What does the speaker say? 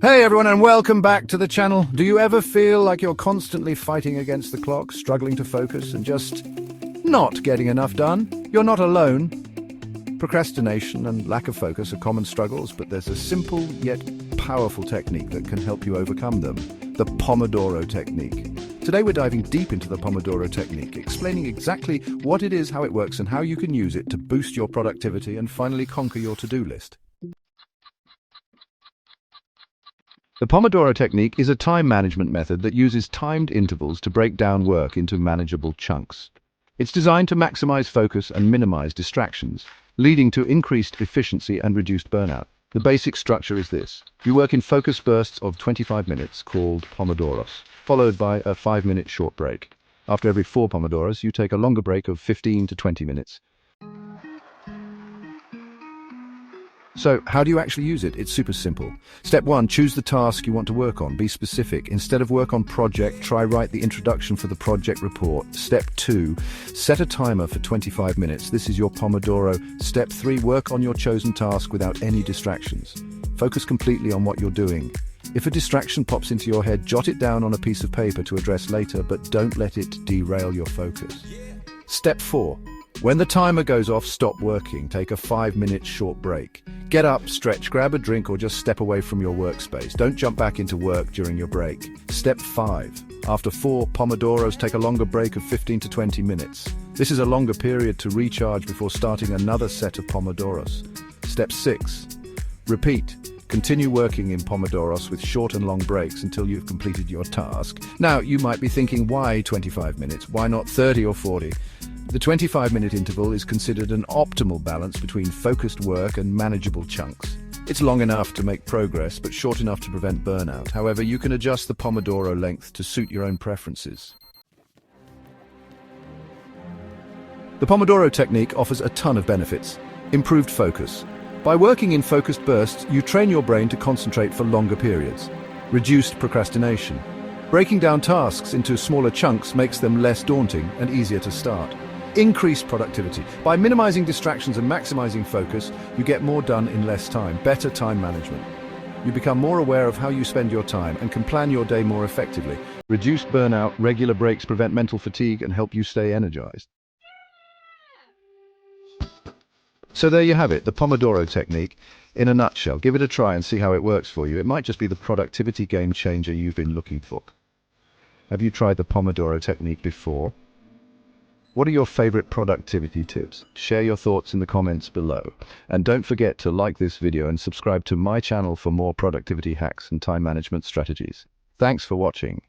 Hey everyone, and welcome back to the channel. Do you ever feel like you're constantly fighting against the clock, struggling to focus and just not getting enough done? You're not alone. Procrastination and lack of focus are common struggles, but there's a simple yet powerful technique that can help you overcome them: the Pomodoro Technique. Today we're diving deep into the Pomodoro Technique, explaining exactly what it is, how it works, and how you can use it to boost your productivity and finally conquer your to-do list. The Pomodoro Technique is a time management method that uses timed intervals to break down work into manageable chunks. It's designed to maximize focus and minimize distractions, leading to increased efficiency and reduced burnout. The basic structure is this: you work in focused bursts of 25 minutes, called Pomodoros, followed by a 5-minute short break. After every 4 Pomodoros, you take a longer break of 15 to 20 minutes. So, how do you actually use it? It's super simple. Step 1, choose the task you want to work on. Be specific. Instead of work on project, try write the introduction for the project report. Step 2, set a timer for 25 minutes. This is your Pomodoro. Step 3, work on your chosen task without any distractions. Focus completely on what you're doing. If a distraction pops into your head, jot it down on a piece of paper to address later, but don't let it derail your focus. Step 4, when the timer goes off, stop working. Take a 5-minute short break. Get up, stretch, grab a drink, or just step away from your workspace. Don't jump back into work during your break. Step 5. After 4 Pomodoros, take a longer break of 15 to 20 minutes. This is a longer period to recharge before starting another set of Pomodoros. Step 6. Repeat. Continue working in Pomodoros with short and long breaks until you've completed your task. Now, you might be thinking, why 25 minutes? Why not 30 or 40? The 25-minute interval is considered an optimal balance between focused work and manageable chunks. It's long enough to make progress, but short enough to prevent burnout. However, you can adjust the Pomodoro length to suit your own preferences. The Pomodoro Technique offers a ton of benefits. Improved focus. By working in focused bursts, you train your brain to concentrate for longer periods. Reduced procrastination. Breaking down tasks into smaller chunks makes them less daunting and easier to start. Increased productivity. By minimizing distractions and maximizing focus, you get more done in less time. Better time management. You become more aware of how you spend your time and can plan your day more effectively. Reduced burnout. Regular breaks prevent mental fatigue and help you stay energized. So there you have it, the Pomodoro Technique in a nutshell. Give it a try and see how it works for you. It might just be the productivity game changer you've been looking for. Have you tried the Pomodoro Technique before? What are your favorite productivity tips? Share your thoughts in the comments below. And don't forget to like this video and subscribe to my channel for more productivity hacks and time management strategies. Thanks for watching.